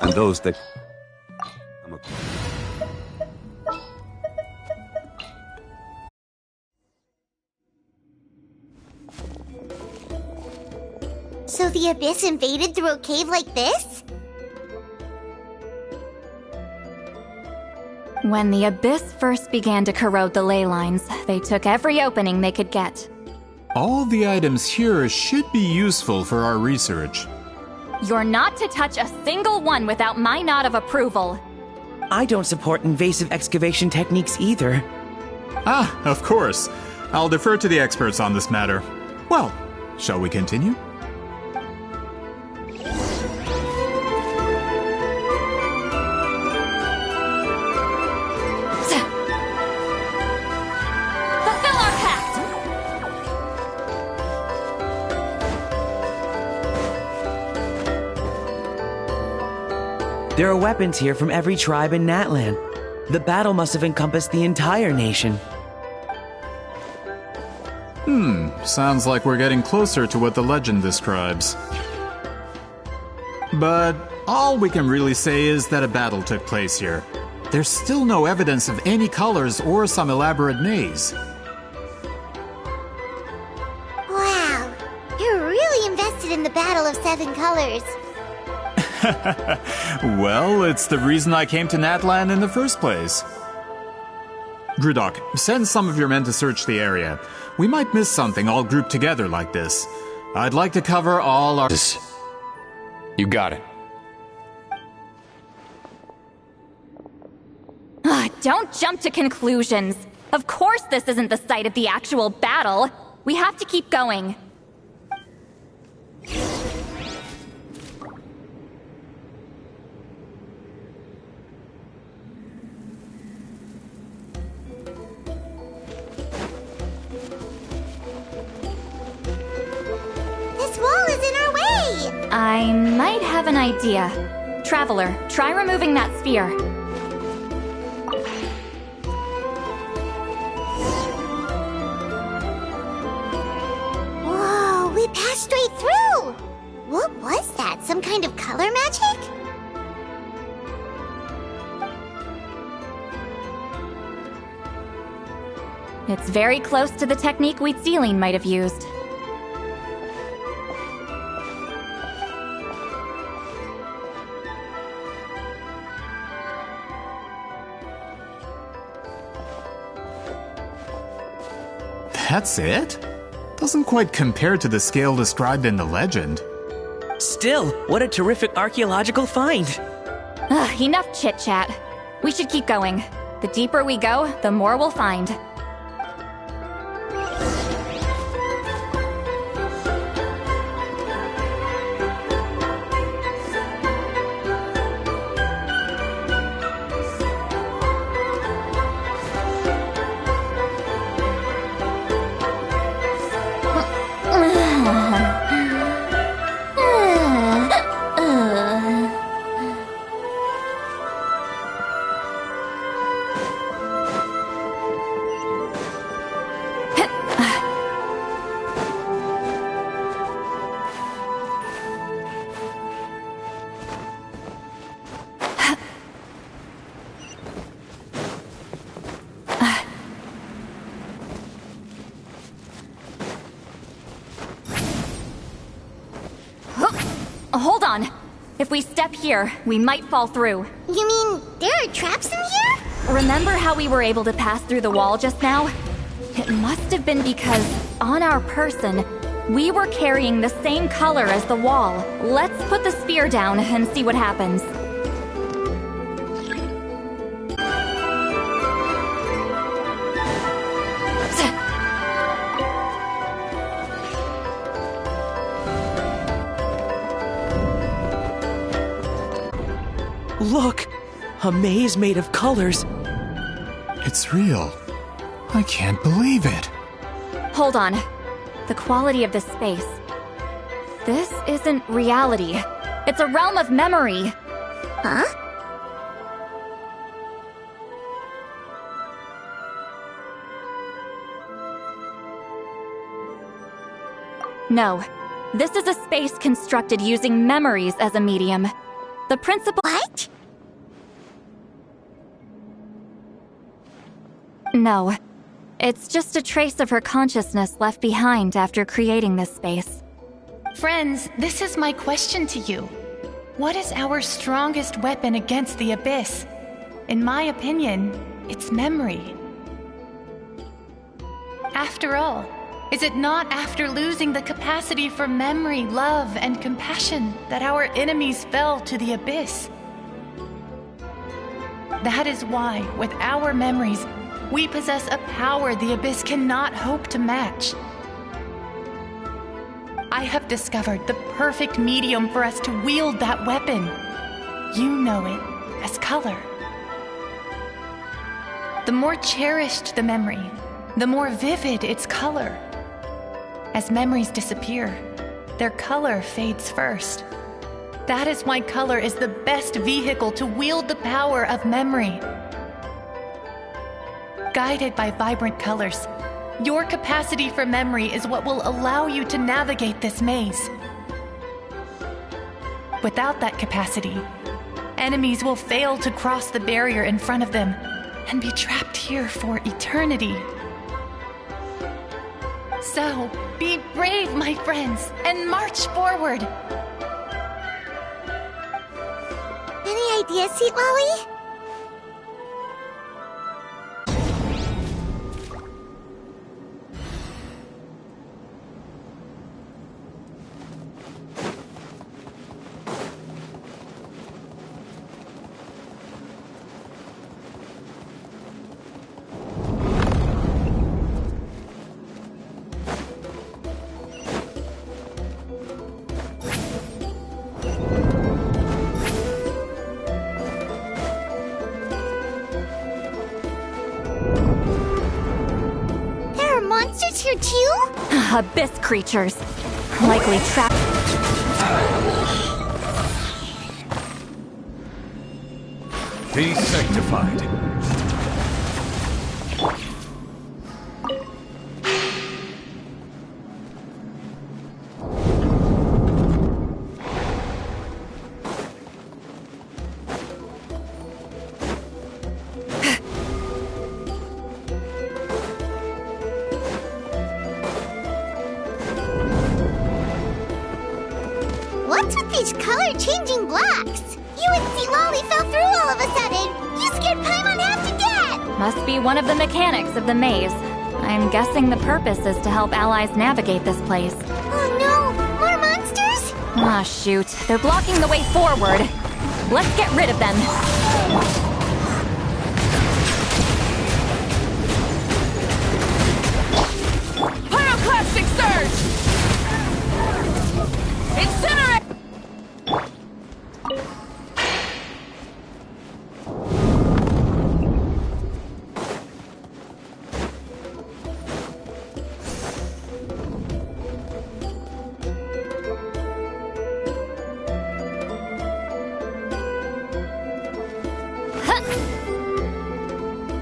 and those that... So the Abyss invaded through a cave like this? When the Abyss first began to corrode the ley lines, they took every opening they could get. All the items here should be useful for our research. You're not to touch a single one without my nod of approval. I don't support invasive excavation techniques either. Ah, of course. I'll defer to the experts on this matter. Well, shall we continue? There are weapons here from every tribe in Natlan. The battle must have encompassed the entire nation. Sounds like we're getting closer to what the legend describes. But all we can really say is that a battle took place here. There's still no evidence of any colors or some elaborate maze. Wow, you're really invested in the Battle of Seven Colors. Well, it's the reason I came to Natlan in the first place. Grudok, send some of your men to search the area. We might miss something all grouped together like this. I'd like to cover all our... You got it. Don't jump to conclusions. Of course this isn't the site of the actual battle. We have to keep going. I might have an idea. Traveler, try removing that sphere. Whoa, we passed straight through! What was that? Some kind of color magic? It's very close to the technique Wheatsealing might have used. That's it? Doesn't quite compare to the scale described in the legend. Still, what a terrific archaeological find! Enough chit-chat. We should keep going. The deeper we go, the more we'll find. Hold on. If we step here, we might fall through. You mean there are traps in here? Remember how we were able to pass through the wall just now? It must have been because, on our person, we were carrying the same color as the wall. Let's put the spear down and see what happens. Look! A maze made of colors. It's real. I can't believe it. Hold on. The quality of this space. This isn't reality. It's a realm of memory. Huh? No. This is a space constructed using memories as a medium. The principal— What? No. It's just a trace of her consciousness left behind after creating this space. Friends, this is my question to you. What is our strongest weapon against the Abyss? In my opinion, it's memory. After all, is it not after losing the capacity for memory, love, and compassion that our enemies fell to the Abyss? That is why, with our memories, we possess a power the Abyss cannot hope to match. I have discovered the perfect medium for us to wield that weapon. You know it as color. The more cherished the memory, the more vivid its color. As memories disappear, their color fades first. That is why color is the best vehicle to wield the power of memory. Guided by vibrant colors, your capacity for memory is what will allow you to navigate this maze. Without that capacity, enemies will fail to cross the barrier in front of them and be trapped here for eternity. So, be brave, my friends, and march forward. Any ideas, Sweet Lolly? Monsters here too? Abyss creatures. Likely trapped. Be sanctified. What's with these color-changing blocks? You and Sea Lolly fell through all of a sudden. You scared Paimon half to death. Must be one of the mechanics of the maze. I'm guessing the purpose is to help allies navigate this place. Oh no, more monsters? Ah, shoot. They're blocking the way forward. Let's get rid of them. Pyroclastic surge! Incinerate!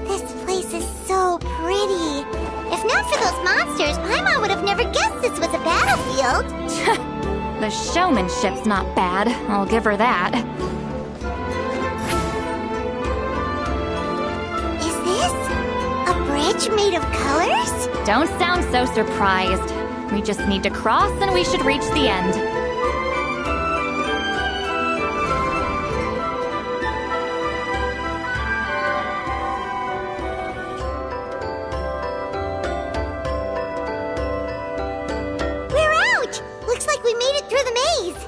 This place is so pretty. If not for those monsters, Paimon would have never guessed this was a battlefield. The showmanship's not bad, I'll give her that. Is this a bridge made of colors? Don't sound so surprised. We just need to cross and we should reach the end. We're out! Looks like we made it through the maze.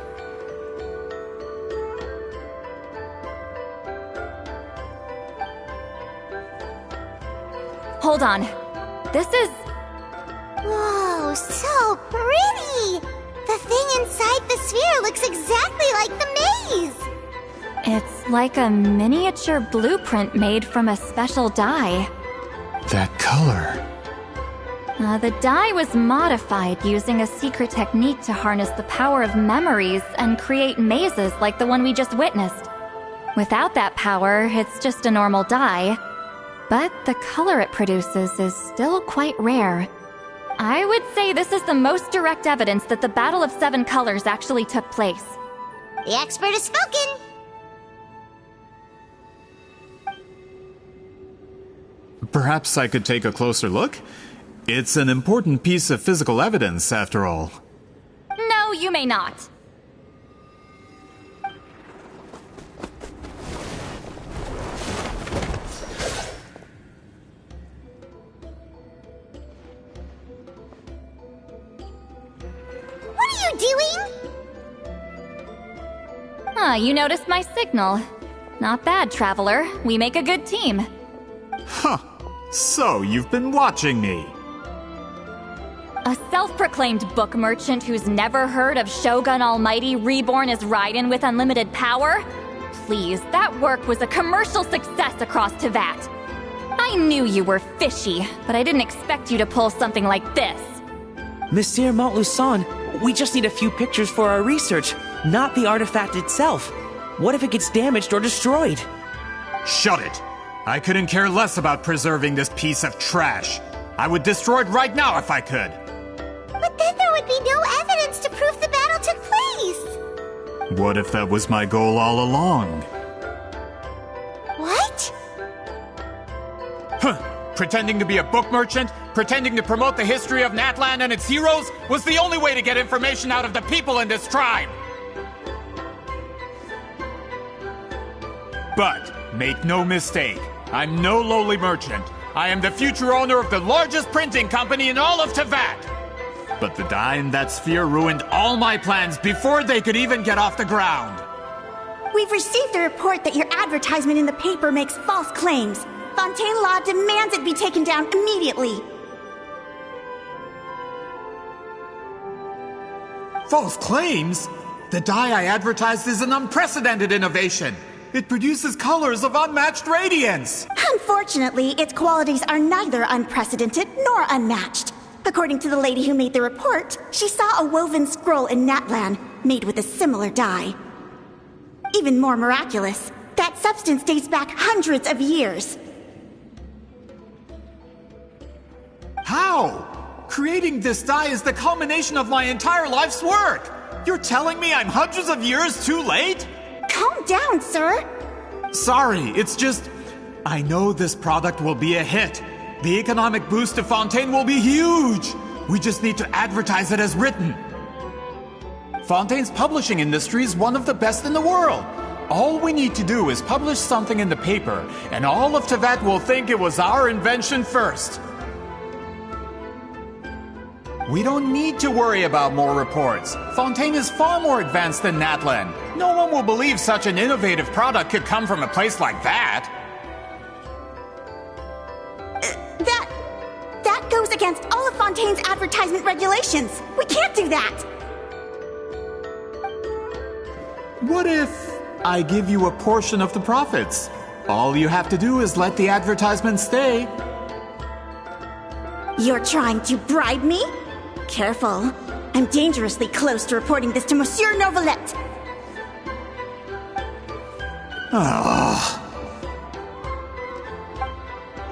Hold on. This is... Whoa, so pretty! The thing inside the sphere looks exactly like the maze! It's like a miniature blueprint made from a special dye. That color. The dye was modified using a secret technique to harness the power of memories and create mazes like the one we just witnessed. Without that power, it's just a normal dye. But the color it produces is still quite rare. I would say this is the most direct evidence that the Battle of Seven Colors actually took place. The expert has spoken! Perhaps I could take a closer look? It's an important piece of physical evidence, after all. No, you may not. What are you doing? Ah, you noticed my signal. Not bad, Traveler. We make a good team. Huh. So, you've been watching me. A self-proclaimed book merchant who's never heard of Shogun Almighty reborn as Raiden with unlimited power? Please, that work was a commercial success across Teyvat. I knew you were fishy, but I didn't expect you to pull something like this. Monsieur Montluçon, we just need a few pictures for our research, not the artifact itself. What if it gets damaged or destroyed? Shut it! I couldn't care less about preserving this piece of trash. I would destroy it right now if I could. But then there would be no evidence to prove the battle took place. What if that was my goal all along? What? Huh! Pretending to be a book merchant, pretending to promote the history of Natlan and its heroes, was the only way to get information out of the people in this tribe! But, make no mistake, I'm no lowly merchant. I am the future owner of the largest printing company in all of Teyvat! But the dye in that sphere ruined all my plans before they could even get off the ground. We've received a report that your advertisement in the paper makes false claims. Fontaine Law demands it be taken down immediately. False claims? The dye I advertised is an unprecedented innovation. It produces colors of unmatched radiance. Unfortunately, its qualities are neither unprecedented nor unmatched. According to the lady who made the report, she saw a woven scroll in Natlan made with a similar dye. Even more miraculous, that substance dates back hundreds of years. How? Creating this dye is the culmination of my entire life's work. You're telling me I'm hundreds of years too late? Calm down, sir. Sorry, it's just... I know this product will be a hit. The economic boost to Fontaine will be huge. We just need to advertise it as written. Fontaine's publishing industry is one of the best in the world. All we need to do is publish something in the paper, and all of Teyvat will think it was our invention first. We don't need to worry about more reports. Fontaine is far more advanced than Natlan. No one will believe such an innovative product could come from a place like that. That goes against all of Fontaine's advertisement regulations. We can't do that. What if I give you a portion of the profits? All you have to do is let the advertisement stay. You're trying to bribe me? Careful. I'm dangerously close to reporting this to Monsieur Novelette.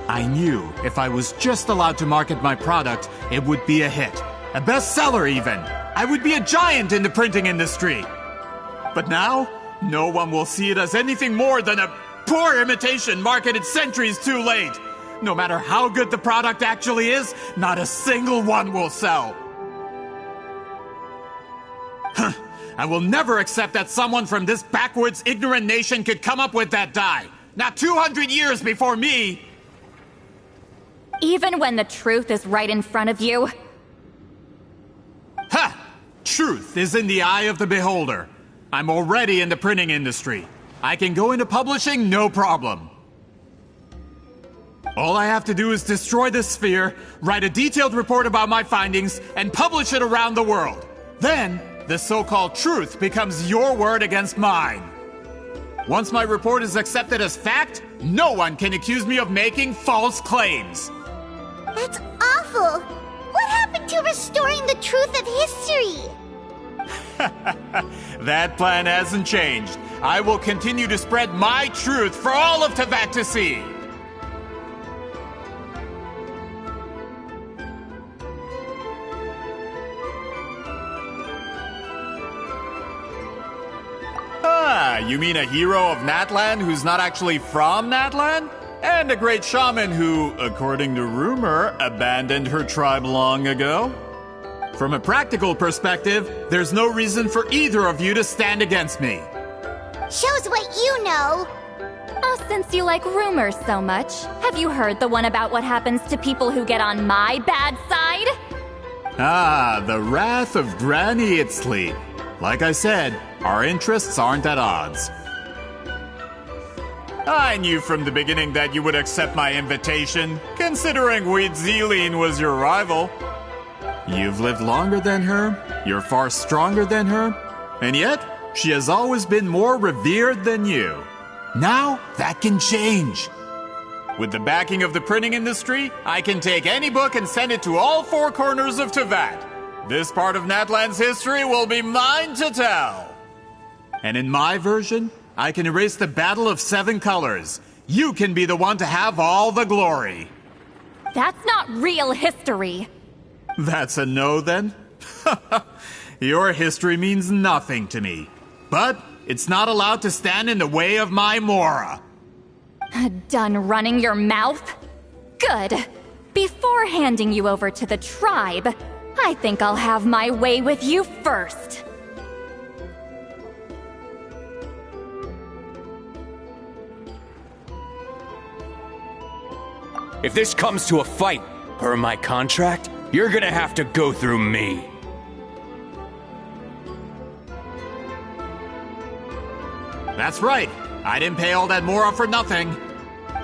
I knew if I was just allowed to market my product, it would be a hit. A bestseller even. I would be a giant in the printing industry. But now, no one will see it as anything more than a poor imitation marketed centuries too late. No matter how good the product actually is, not a single one will sell. I will never accept that someone from this backwoods, ignorant nation could come up with that dye. Not 200 years before me! Even when the truth is right in front of you? Ha! Truth is in the eye of the beholder. I'm already in the printing industry. I can go into publishing, no problem. All I have to do is destroy this sphere, write a detailed report about my findings, and publish it around the world. Then, the so-called truth becomes your word against mine. Once my report is accepted as fact, no one can accuse me of making false claims. That's awful. What happened to restoring the truth of history? That plan hasn't changed. I will continue to spread my truth for all of Teyvat to see. Ah, you mean a hero of Natlan who's not actually from Natlan? and a great shaman who, according to rumor, abandoned her tribe long ago. From a practical perspective, there's no reason for either of you to stand against me. Shows what you know. Oh, since you like rumors so much, have you heard the one about what happens to people who get on my bad side? Ah, the wrath of Granny Itzli. Like I said, our interests aren't at odds. I knew from the beginning that you would accept my invitation, considering Weedzeline was your rival. You've lived longer than her, you're far stronger than her, and yet, she has always been more revered than you. Now, that can change. With the backing of the printing industry, I can take any book and send it to all four corners of Tevat. This part of Natlan's history will be mine to tell. And in my version, I can erase the Battle of Seven Colors. You can be the one to have all the glory. That's not real history. That's a no, then? Your history means nothing to me. But it's not allowed to stand in the way of my Mora. Done running your mouth? Good. Before handing you over to the tribe, I think I'll have my way with you first. If this comes to a fight, per my contract, you're gonna have to go through me. That's right. I didn't pay all that Mora for nothing.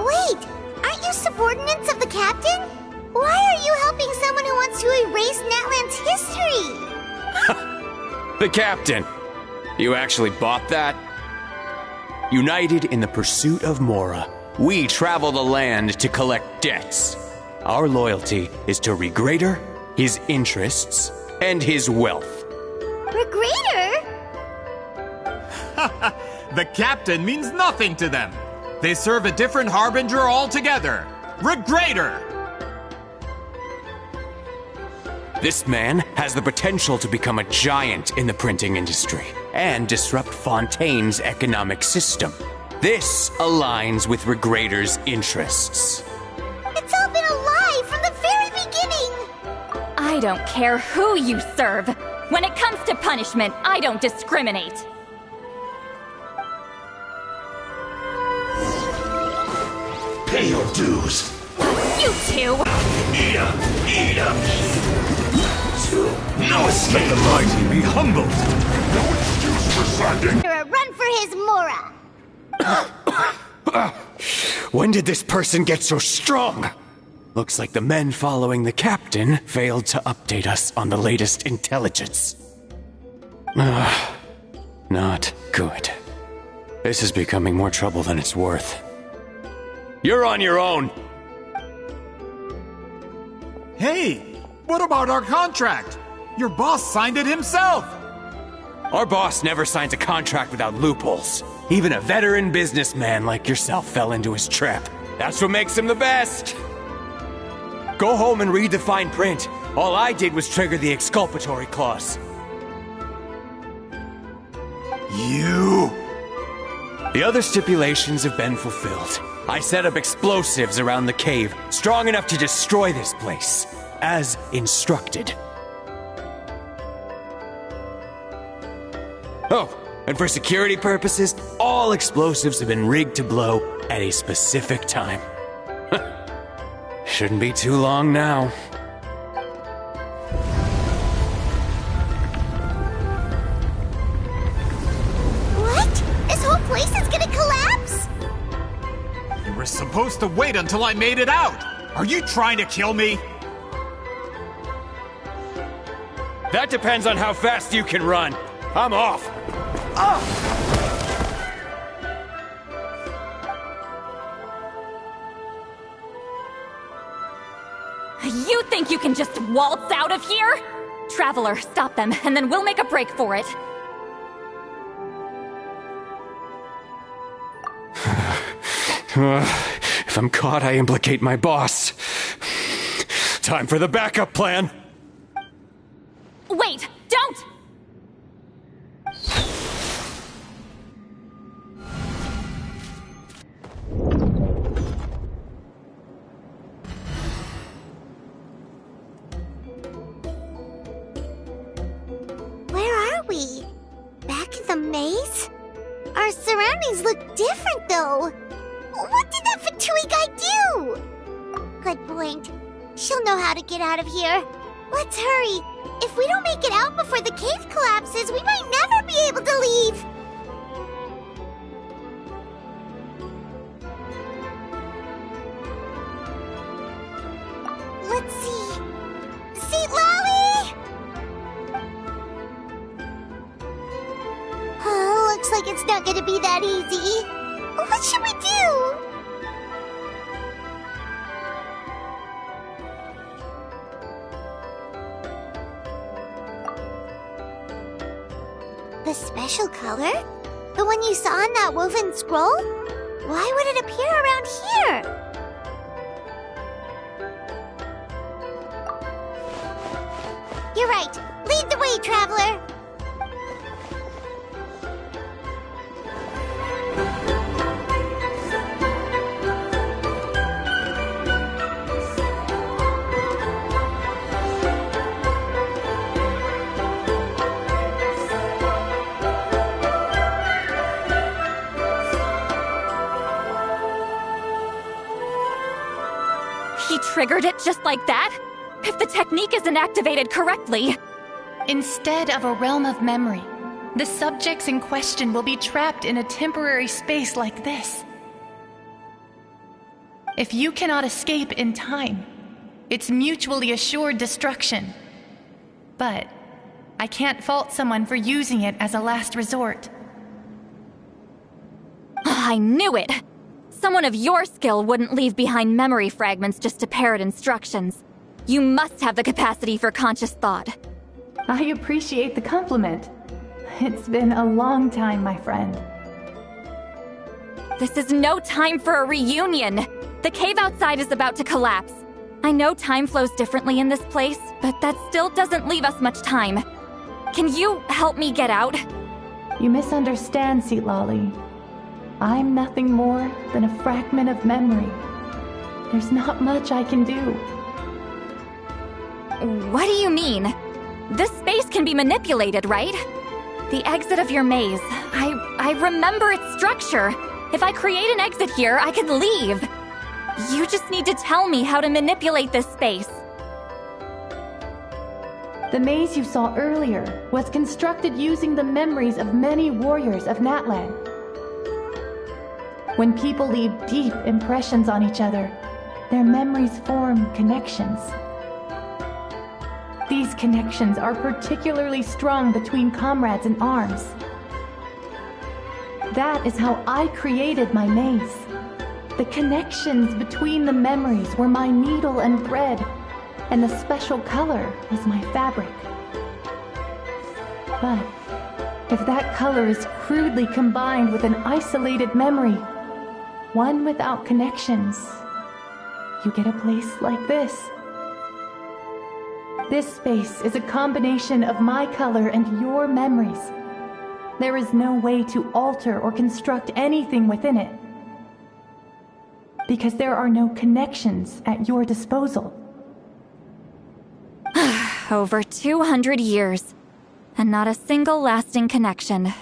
Wait, aren't you subordinates of the captain? Why are you helping someone who wants to erase Natlan's history? The captain. You actually bought that? United in the pursuit of Mora, we travel the land to collect debts. Our loyalty is to Regrader, his interests, and his wealth. Regrader? The captain means nothing to them. They serve a different harbinger altogether. Regrader! This man has the potential to become a giant in the printing industry and disrupt Fontaine's economic system. This aligns with Regrader's interests. It's all been a lie from the very beginning! I don't care who you serve. When it comes to punishment, I don't discriminate. Pay your dues. You two! Eat 'em! Eat 'em! No escape! Let the mighty be humbled. No excuse for sliding! A run for his Mora! When did this person get so strong? Looks like the men following the captain failed to update us on the latest intelligence. Not good. This is becoming more trouble than it's worth. You're on your own! Hey, what about our contract? Your boss signed it himself! Our boss never signs a contract without loopholes. Even a veteran businessman like yourself fell into his trap. That's what makes him the best! Go home and read the fine print. All I did was trigger the exculpatory clause. You... The other stipulations have been fulfilled. I set up explosives around the cave, strong enough to destroy this place, as instructed. Oh, and for security purposes, all explosives have been rigged to blow at a specific time. Shouldn't be too long now. What? This whole place is gonna collapse? You were supposed to wait until I made it out! Are you trying to kill me? That depends on how fast you can run. I'm off. You think you can just waltz out of here? Traveler, stop them, and then we'll make a break for it. If I'm caught, I implicate my boss. Time for the backup plan. Wait, don't! maze? Our surroundings look different, though. What did that Fatui guy do? Good point. She'll know how to get out of here. Let's hurry. If we don't make it out before the cave collapses, we might never be able to leave. Let's see. Seat Lolly! Oh, looks like it's not gonna be that easy. What should we do? The special color? The one you saw in that woven scroll? Why would it appear around here? You're right. Lead the way, traveler. He triggered it just like that? If the technique isn't activated correctly... Instead of a realm of memory, the subjects in question will be trapped in a temporary space like this. If you cannot escape in time, it's mutually assured destruction. But I can't fault someone for using it as a last resort. I knew it! Someone of your skill wouldn't leave behind memory fragments just to parrot instructions. You must have the capacity for conscious thought. I appreciate the compliment. It's been a long time, my friend. This is no time for a reunion! The cave outside is about to collapse. I know time flows differently in this place, but that still doesn't leave us much time. Can you help me get out? You misunderstand, Seat Lolly. I'm nothing more than a fragment of memory. There's not much I can do. What do you mean? This space can be manipulated, right? The exit of your maze. I remember its structure. If I create an exit here, I can leave. You just need to tell me how to manipulate this space. The maze you saw earlier was constructed using the memories of many warriors of Natlan. When people leave deep impressions on each other, their memories form connections. These connections are particularly strong between comrades in arms. That is how I created my maze. The connections between the memories were my needle and thread, and the special color was my fabric. But if that color is crudely combined with an isolated memory, one without connections, you get a place like this. This space is a combination of my color and your memories. There is no way to alter or construct anything within it, because there are no connections at your disposal. Over 200 years, and not a single lasting connection.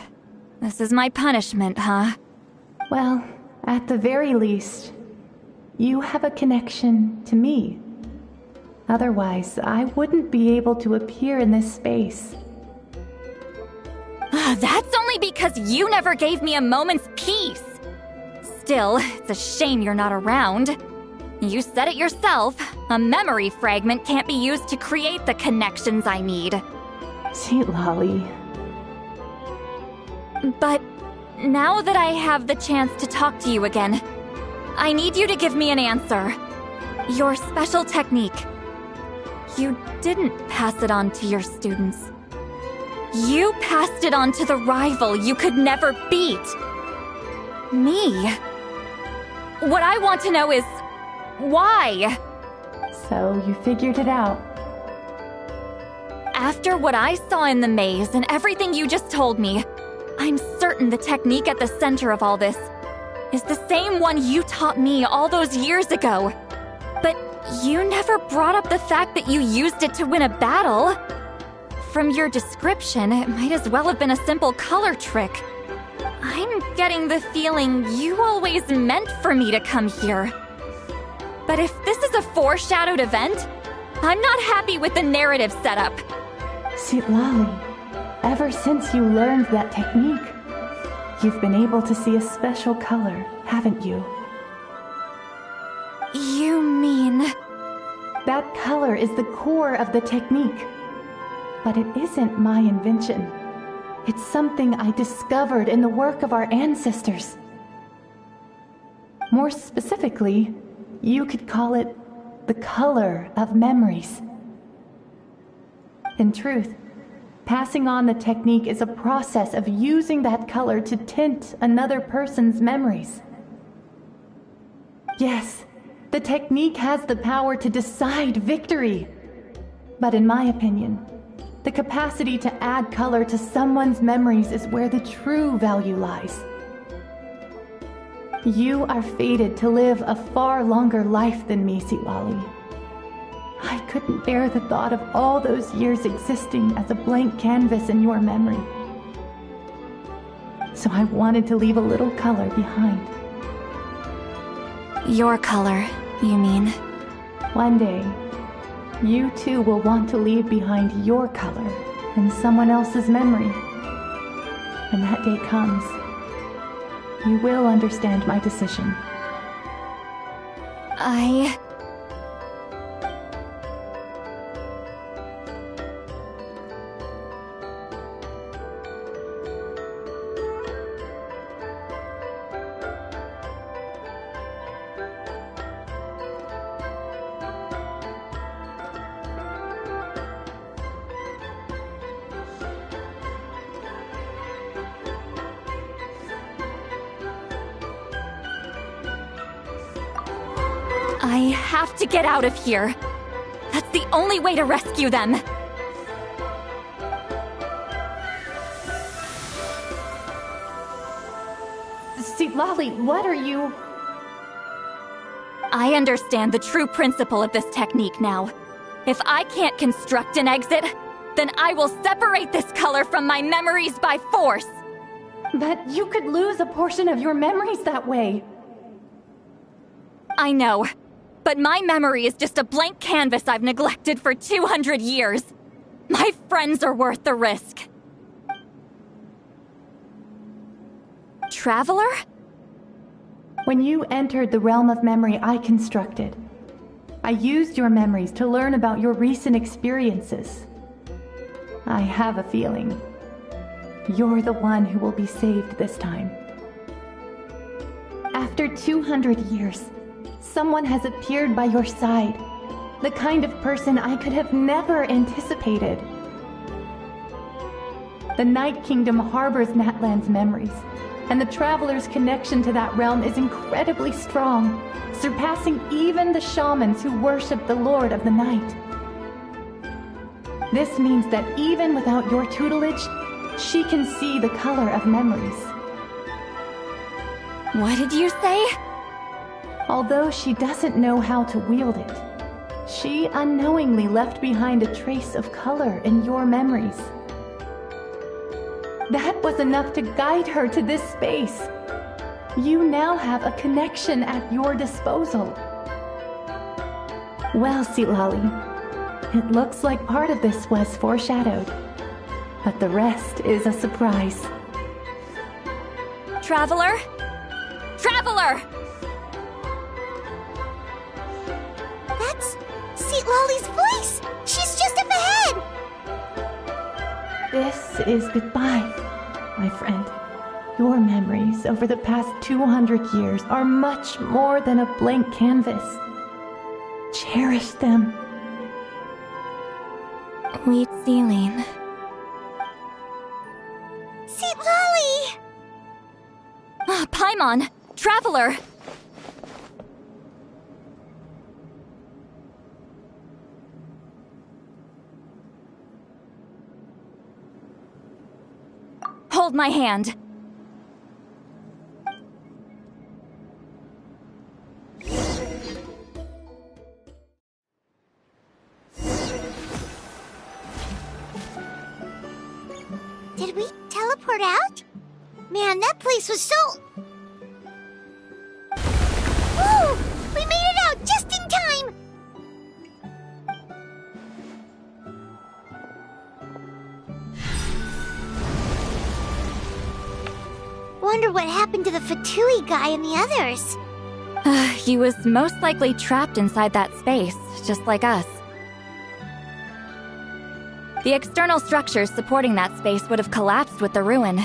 This is my punishment, huh? Well, at the very least, you have a connection to me. Otherwise, I wouldn't be able to appear in this space. That's only because you never gave me a moment's peace. Still, it's a shame you're not around. You said it yourself. A memory fragment can't be used to create the connections I need. Seat Lolly. But now that I have the chance to talk to you again, I need you to give me an answer. Your special technique. You didn't pass it on to your students. You passed it on to the rival you could never beat. Me. What I want to know is, why? So you figured it out. After what I saw in the maze and everything you just told me, I'm certain the technique at the center of all this is the same one you taught me all those years ago. But you never brought up the fact that you used it to win a battle. From your description, it might as well have been a simple color trick. I'm getting the feeling you always meant for me to come here. But if this is a foreshadowed event, I'm not happy with the narrative setup. Citlali, ever since you learned that technique, you've been able to see a special color, haven't you? You mean... That color is the core of the technique. But it isn't my invention. It's something I discovered in the work of our ancestors. More specifically, you could call it the color of memories. In truth, passing on the technique is a process of using that color to tint another person's memories. Yes, the technique has the power to decide victory. But in my opinion, the capacity to add color to someone's memories is where the true value lies. You are fated to live a far longer life than me, Citlali. I couldn't bear the thought of all those years existing as a blank canvas in your memory. So I wanted to leave a little color behind. Your color, you mean? One day, you too will want to leave behind your color in someone else's memory. When that day comes, you will understand my decision. I have to get out of here. That's the only way to rescue them. Citlali, what are you... I understand the true principle of this technique now. If I can't construct an exit, then I will separate this color from my memories by force. But you could lose a portion of your memories that way. I know. But my memory is just a blank canvas I've neglected for 200 years. My friends are worth the risk. Traveler? When you entered the realm of memory I constructed, I used your memories to learn about your recent experiences. I have a feeling you're the one who will be saved this time. After 200 years, someone has appeared by your side. The kind of person I could have never anticipated. The Night Kingdom harbors Natlan's memories, and the Traveler's connection to that realm is incredibly strong, surpassing even the shamans who worship the Lord of the Night. This means that even without your tutelage, she can see the color of memories. What did you say? Although she doesn't know how to wield it, she unknowingly left behind a trace of color in your memories. That was enough to guide her to this space. You now have a connection at your disposal. Well, Citlali, it looks like part of this was foreshadowed, but the rest is a surprise. Traveler? Traveler! That's Citlali's voice! She's just up ahead! This is goodbye, my friend. Your memories over the past 200 years are much more than a blank canvas. Cherish them. Wheat ceiling. Citlali! Paimon! Traveler! Hold my hand. Man, that place was so... Woo! We made it out just in time! Wonder what happened to the Fatui guy and the others. He was most likely trapped inside that space, just like us. The external structures supporting that space would have collapsed with the ruin.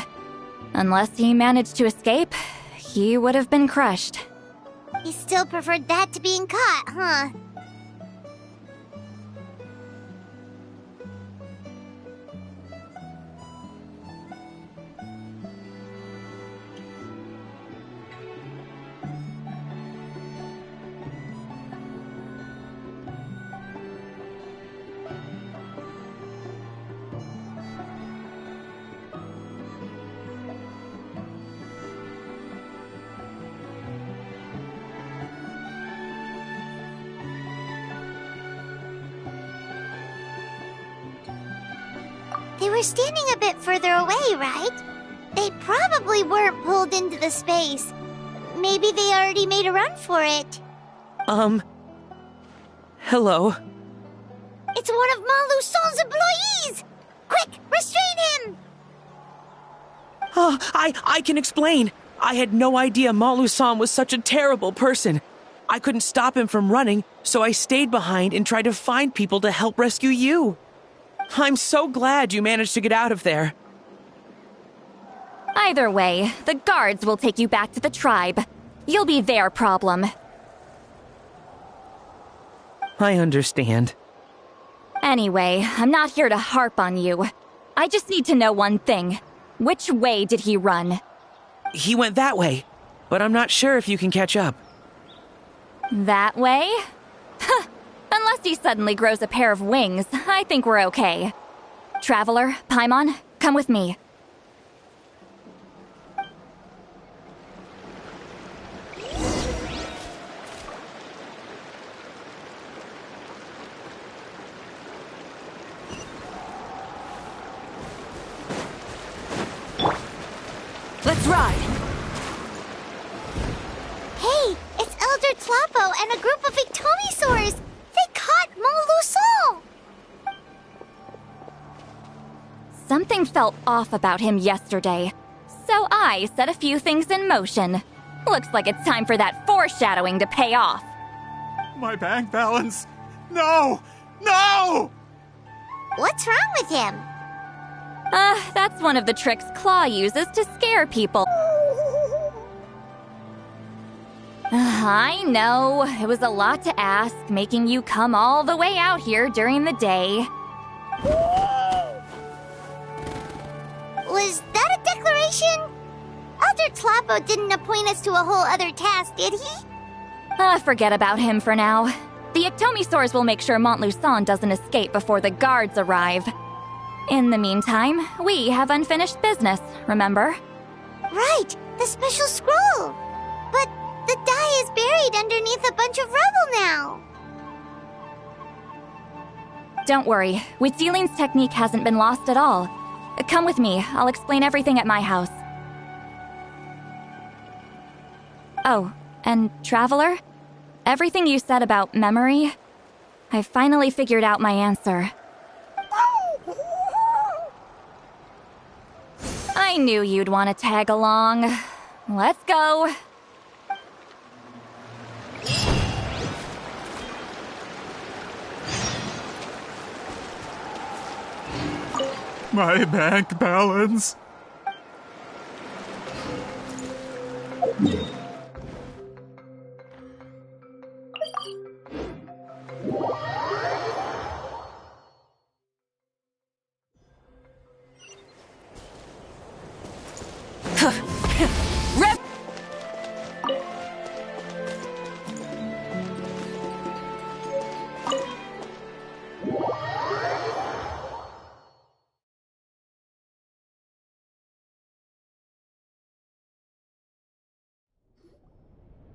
Unless he managed to escape, he would have been crushed. He still preferred that to being caught, huh? They were standing a bit further away, right? They probably weren't pulled into the space. Maybe they already made a run for it. Hello? It's one of Malu Son's employees! Quick, restrain him! Oh, I can explain. I had no idea Malu-san was such a terrible person. I couldn't stop him from running, so I stayed behind and tried to find people to help rescue you. I'm so glad you managed to get out of there. Either way, the guards will take you back to the tribe. You'll be their problem. I understand. Anyway, I'm not here to harp on you. I just need to know one thing. Which way did he run? He went that way, but I'm not sure if you can catch up. That way? Huh. Unless he suddenly grows a pair of wings, I think we're okay. Traveler, Paimon, come with me. Let's ride! Hey, it's Elder Tlapo and a group of Ictomisaurs! They caught Malu-san! Something felt off about him yesterday, so I set a few things in motion. Looks like it's time for that foreshadowing to pay off. My bank balance! No! No! What's wrong with him? That's one of the tricks Claw uses to scare people. I know, it was a lot to ask, making you come all the way out here during the day. Was that a declaration? Elder Tlapo didn't appoint us to a whole other task, did he? Forget about him for now. The Ictomisaurs will make sure Montluçon doesn't escape before the guards arrive. In the meantime, we have unfinished business, remember? Right, the special scroll! But the die is buried underneath a bunch of rubble now! Don't worry, Witzeline's technique hasn't been lost at all. Come with me, I'll explain everything at my house. Oh, and Traveler? Everything you said about memory, I finally figured out my answer. I knew you'd want to tag along. Let's go. My bank balance.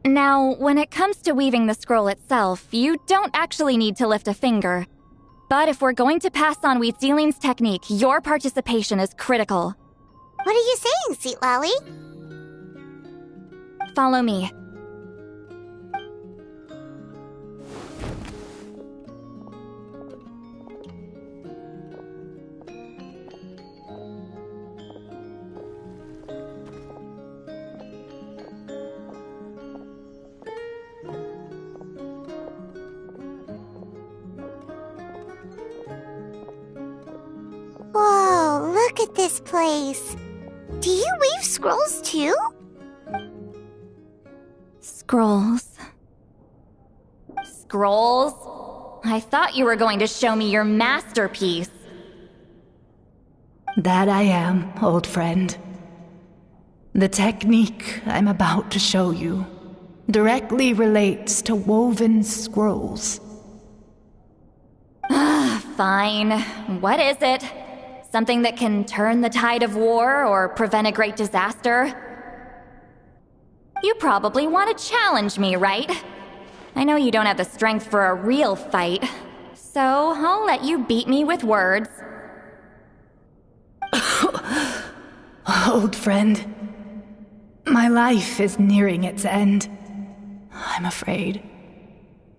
Now, when it comes to weaving the scroll itself, you don't actually need to lift a finger. But if we're going to pass on Witzeline's technique, your participation is critical. What are you saying, Sweet Lolly? Follow me. Whoa, look at this place. Do you weave scrolls too? Scrolls. Scrolls? I thought you were going to show me your masterpiece. That I am, old friend. The technique I'm about to show you directly relates to woven scrolls. Fine. What is it? Something that can turn the tide of war or prevent a great disaster? You probably want to challenge me, right? I know you don't have the strength for a real fight, so I'll let you beat me with words. Old friend, my life is nearing its end. I'm afraid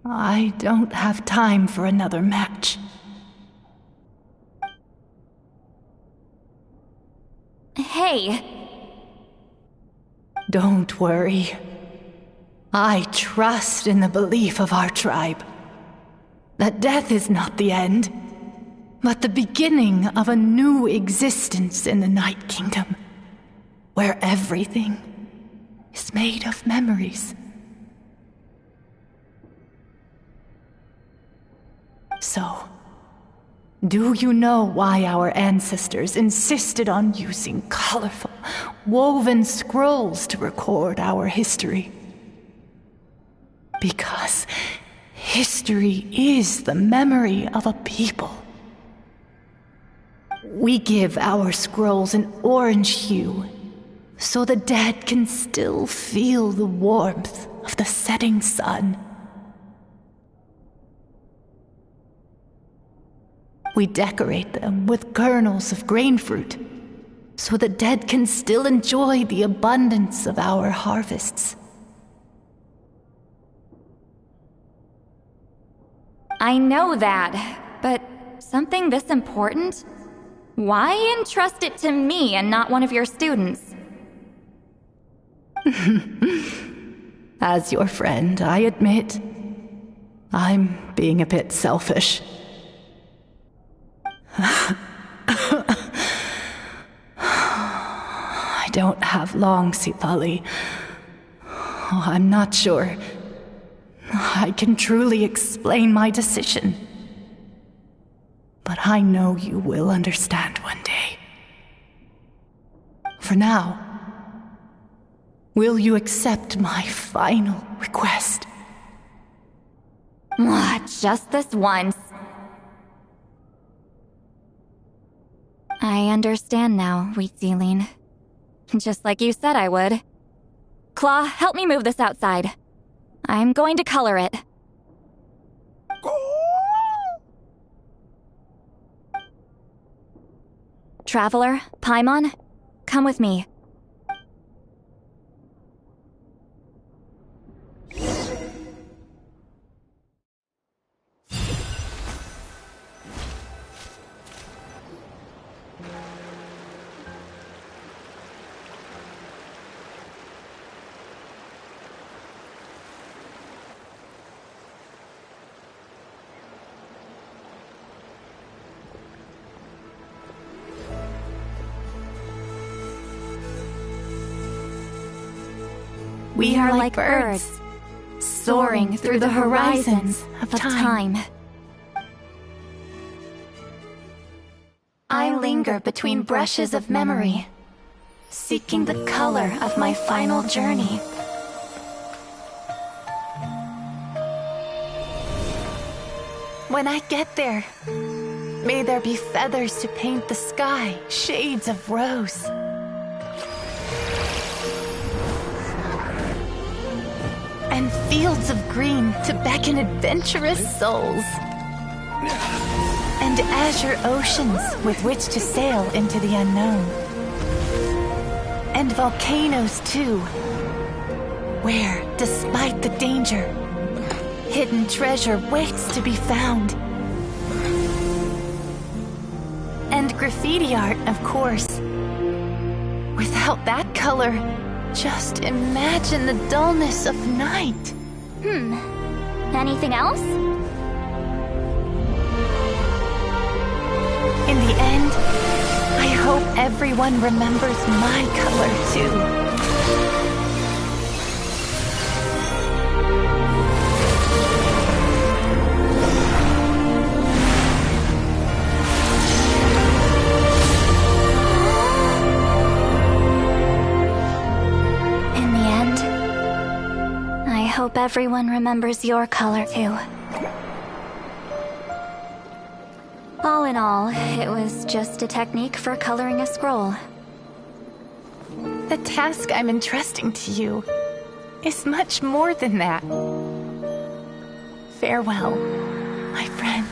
I don't have time for another match. Hey. Don't worry. I trust in the belief of our tribe that death is not the end, but the beginning of a new existence in the Night Kingdom, where everything is made of memories. So, do you know why our ancestors insisted on using colorful, woven scrolls to record our history? Because history is the memory of a people. We give our scrolls an orange hue, so the dead can still feel the warmth of the setting sun. We decorate them with kernels of grain fruit, so the dead can still enjoy the abundance of our harvests. I know that, but something this important? Why entrust it to me and not one of your students? As your friend, I admit, I'm being a bit selfish. I don't have long, Sitali. I'm not sure I can truly explain my decision. But I know you will understand one day. For now, will you accept my final request? Just this once. I understand now, Wheatsealing. Just like you said I would. Claw, help me move this outside. I'm going to color it. Traveler, Paimon, come with me. We are like birds, soaring through the horizons of time. I linger between brushes of memory, seeking the color of my final journey. When I get there, may there be feathers to paint the sky, shades of rose. And fields of green to beckon adventurous souls. And azure oceans with which to sail into the unknown. And volcanoes, too. Where, despite the danger, hidden treasure waits to be found. And graffiti art, of course. Without that color, just imagine the dullness of night. Anything else? In the end, I hope everyone remembers my color, too. I hope everyone remembers your color, too. All in all, it was just a technique for coloring a scroll. The task I'm entrusting to you is much more than that. Farewell, my friend.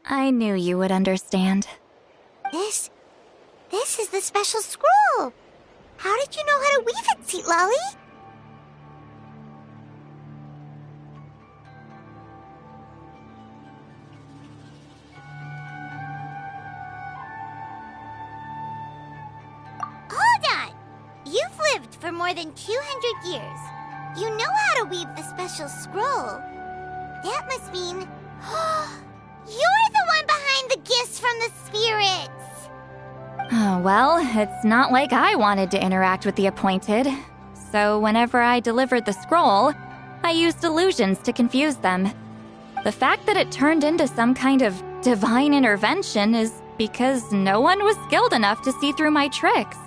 I knew you would understand. This is the special scroll. How did you know how to weave it, Seat Lolly? Hold on! You've lived for more than 200 years. You know how to weave the special scroll. That must mean... You're the one behind the gifts from the spirits! Oh, well, it's not like I wanted to interact with the appointed. So whenever I delivered the scroll, I used illusions to confuse them. The fact that it turned into some kind of divine intervention is because no one was skilled enough to see through my tricks.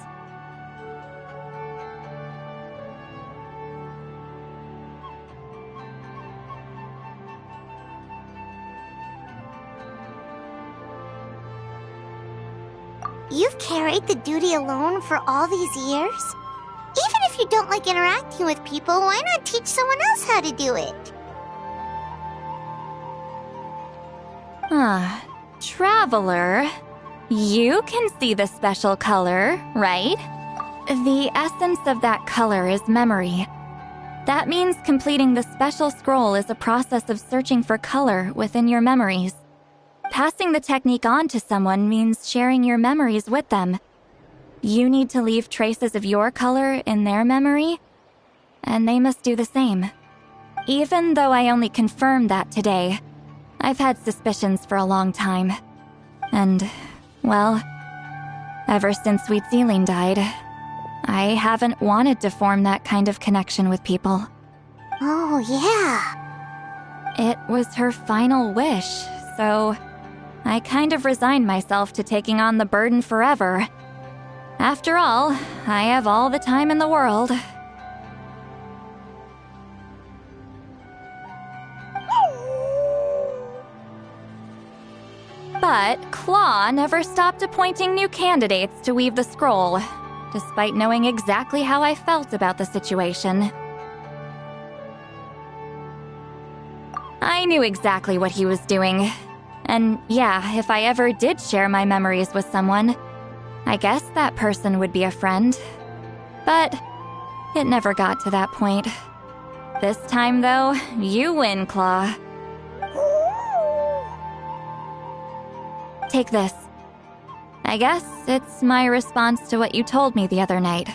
You've carried the duty alone for all these years? Even if you don't like interacting with people, why not teach someone else how to do it? Traveler, you can see the special color, right? The essence of that color is memory. That means completing the special scroll is a process of searching for color within your memories. Passing the technique on to someone means sharing your memories with them. You need to leave traces of your color in their memory, and they must do the same. Even though I only confirmed that today, I've had suspicions for a long time. And, well, ever since Sweet Zealing died, I haven't wanted to form that kind of connection with people. Oh, yeah. It was her final wish, so I kind of resigned myself to taking on the burden forever. After all, I have all the time in the world. But Claw never stopped appointing new candidates to weave the scroll, despite knowing exactly how I felt about the situation. I knew exactly what he was doing. And yeah, if I ever did share my memories with someone, I guess that person would be a friend. But it never got to that point. This time, though, you win, Claw. Take this. I guess it's my response to what you told me the other night.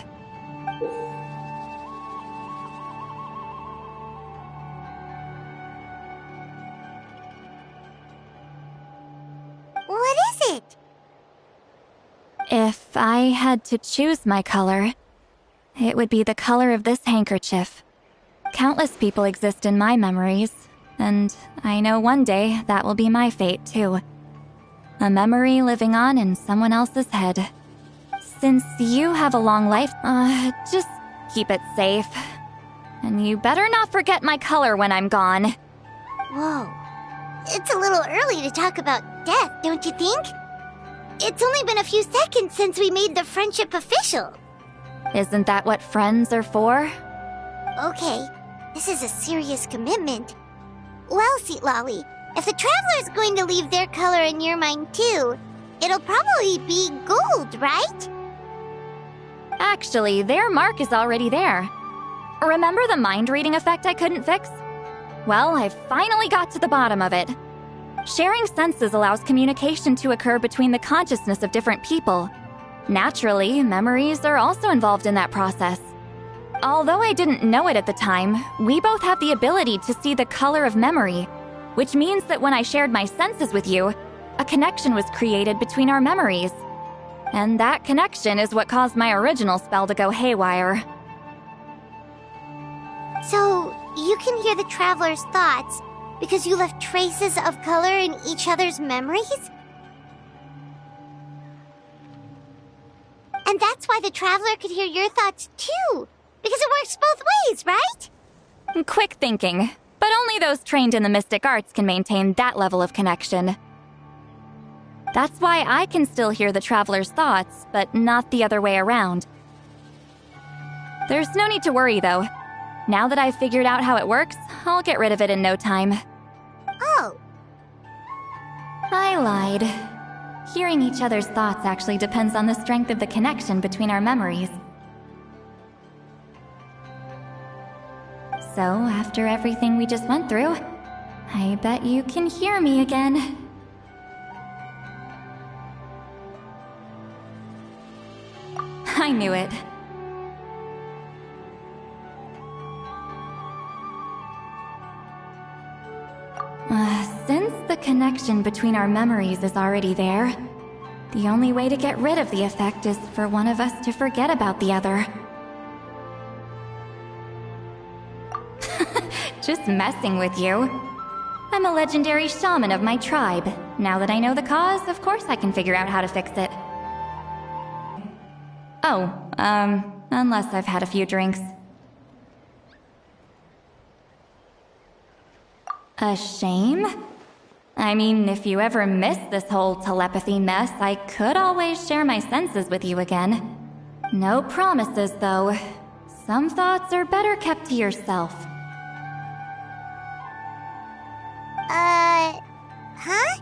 What is it? If I had to choose my color, it would be the color of this handkerchief. Countless people exist in my memories, and I know one day that will be my fate, too. A memory living on in someone else's head. Since you have a long life, just keep it safe. And you better not forget my color when I'm gone. Whoa. It's a little early to talk about death, don't you think? It's only been a few seconds since we made the friendship official. Isn't that what friends are for? Okay, this is a serious commitment. Well, Seat Lolly, if the Traveler's going to leave their color in your mind too, it'll probably be gold, right? Actually, their mark is already there. Remember the mind reading effect I couldn't fix? Well, I finally got to the bottom of it. Sharing senses allows communication to occur between the consciousness of different people. Naturally, memories are also involved in that process. Although I didn't know it at the time, we both have the ability to see the color of memory, which means that when I shared my senses with you, a connection was created between our memories. And that connection is what caused my original spell to go haywire. So, you can hear the Traveler's thoughts because you left traces of color in each other's memories? And that's why the Traveler could hear your thoughts too, because it works both ways, right? Quick thinking, but only those trained in the mystic arts can maintain that level of connection. That's why I can still hear the Traveler's thoughts, but not the other way around. There's no need to worry, though. Now that I've figured out how it works, I'll get rid of it in no time. Oh. I lied. Hearing each other's thoughts actually depends on the strength of the connection between our memories. So, after everything we just went through, I bet you can hear me again. I knew it. Since the connection between our memories is already there, the only way to get rid of the effect is for one of us to forget about the other. Just messing with you. I'm a legendary shaman of my tribe. Now that I know the cause, of course I can figure out how to fix it. Oh, unless I've had a few drinks. A shame? I mean, if you ever miss this whole telepathy mess, I could always share my senses with you again. No promises, though. Some thoughts are better kept to yourself. Huh?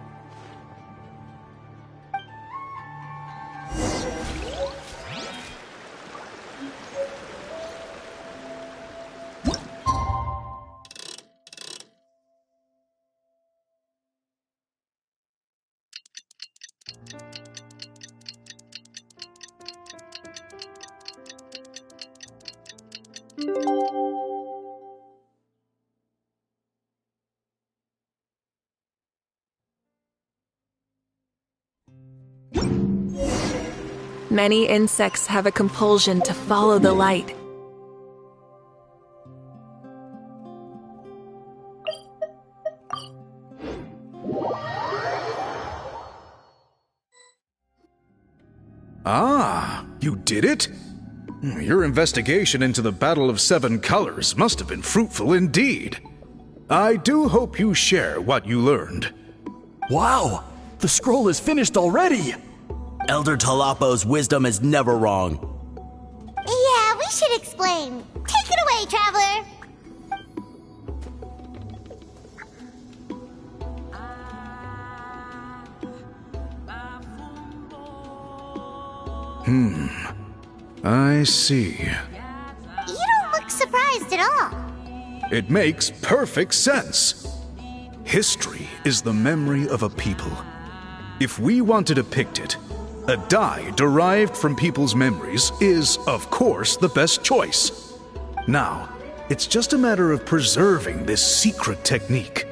Many insects have a compulsion to follow the light. Ah, you did it? Your investigation into the Battle of Seven Colors must have been fruitful indeed. I do hope you share what you learned. Wow! The scroll is finished already! Elder Talapo's wisdom is never wrong. Yeah, we should explain. Take it away, Traveler! I see. You don't look surprised at all. It makes perfect sense. History is the memory of a people. If we want to depict it, a dye derived from people's memories is, of course, the best choice. Now, it's just a matter of preserving this secret technique.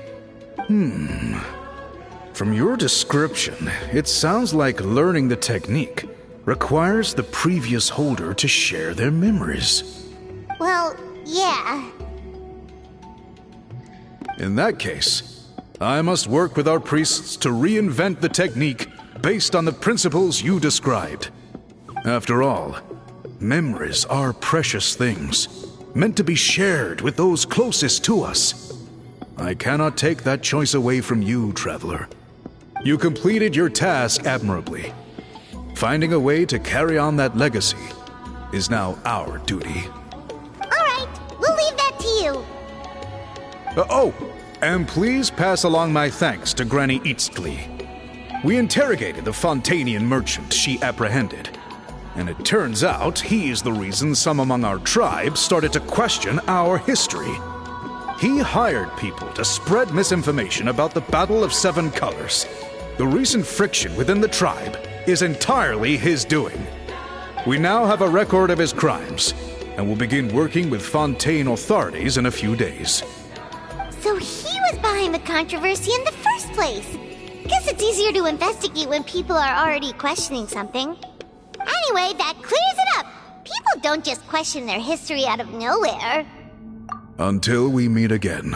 From your description, it sounds like learning the technique requires the previous holder to share their memories. Well, yeah. In that case, I must work with our priests to reinvent the technique based on the principles you described. After all, memories are precious things, meant to be shared with those closest to us. I cannot take that choice away from you, Traveler. You completed your task admirably. Finding a way to carry on that legacy is now our duty. Alright, we'll leave that to you. And please pass along my thanks to Granny Eastly. We interrogated the Fontanian merchant she apprehended, and it turns out he is the reason some among our tribe started to question our history. He hired people to spread misinformation about the Battle of Seven Colors. The recent friction within the tribe is entirely his doing. We now have a record of his crimes, and will begin working with Fontaine authorities in a few days. So he was behind the controversy in the first place. Guess it's easier to investigate when people are already questioning something. Anyway, that clears it up. People don't just question their history out of nowhere. Until we meet again.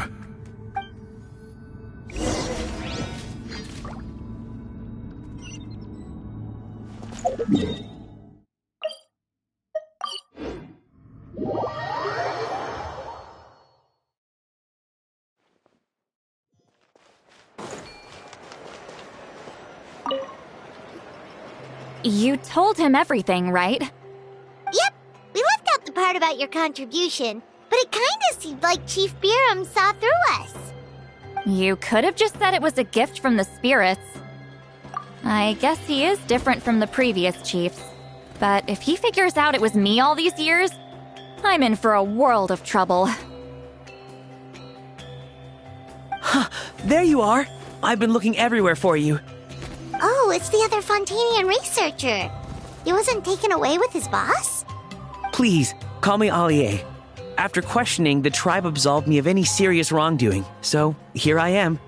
You told him everything, right? Yep, we left out the part about your contribution, but it kinda seemed like Chief Biram saw through us. You could have just said it was a gift from the spirits. I guess he is different from the previous chiefs. But if he figures out it was me all these years, I'm in for a world of trouble. Huh, there you are. I've been looking everywhere for you. Oh, it's the other Fontanian researcher. He wasn't taken away with his boss? Please, call me Allier. After questioning, the tribe absolved me of any serious wrongdoing, so here I am.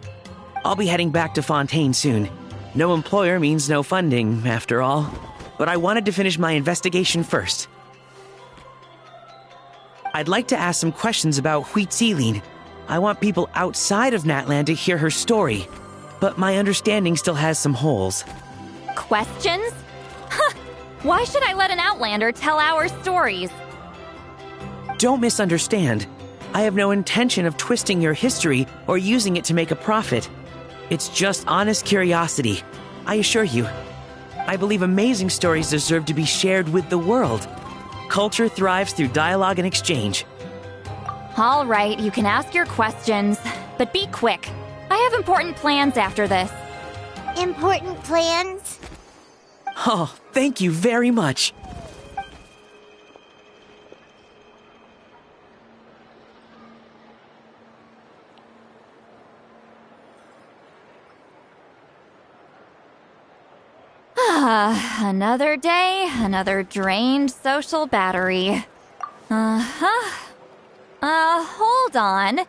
I'll be heading back to Fontaine soon. No employer means no funding, after all. But I wanted to finish my investigation first. I'd like to ask some questions about Huitzilin. I want people outside of Natlan to hear her story, but my understanding still has some holes. Questions? Huh! Why should I let an Outlander tell our stories? Don't misunderstand. I have no intention of twisting your history or using it to make a profit. It's just honest curiosity, I assure you. I believe amazing stories deserve to be shared with the world. Culture thrives through dialogue and exchange. All right, you can ask your questions, but be quick. I have important plans after this. Important plans? Oh, thank you very much. Another day, another drained social battery. Hold on.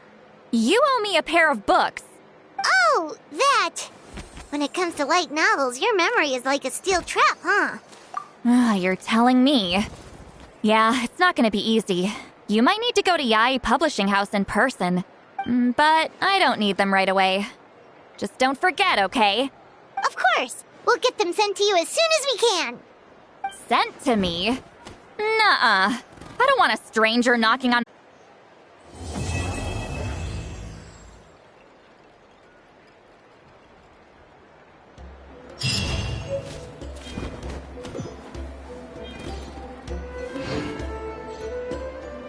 You owe me a pair of books. Oh, that! When it comes to light novels, your memory is like a steel trap, huh? You're telling me. Yeah, it's not gonna be easy. You might need to go to Yai Publishing House in person. But I don't need them right away. Just don't forget, okay? Of course! We'll get them sent to you as soon as we can! Sent to me? Nuh-uh. I don't want a stranger knocking on...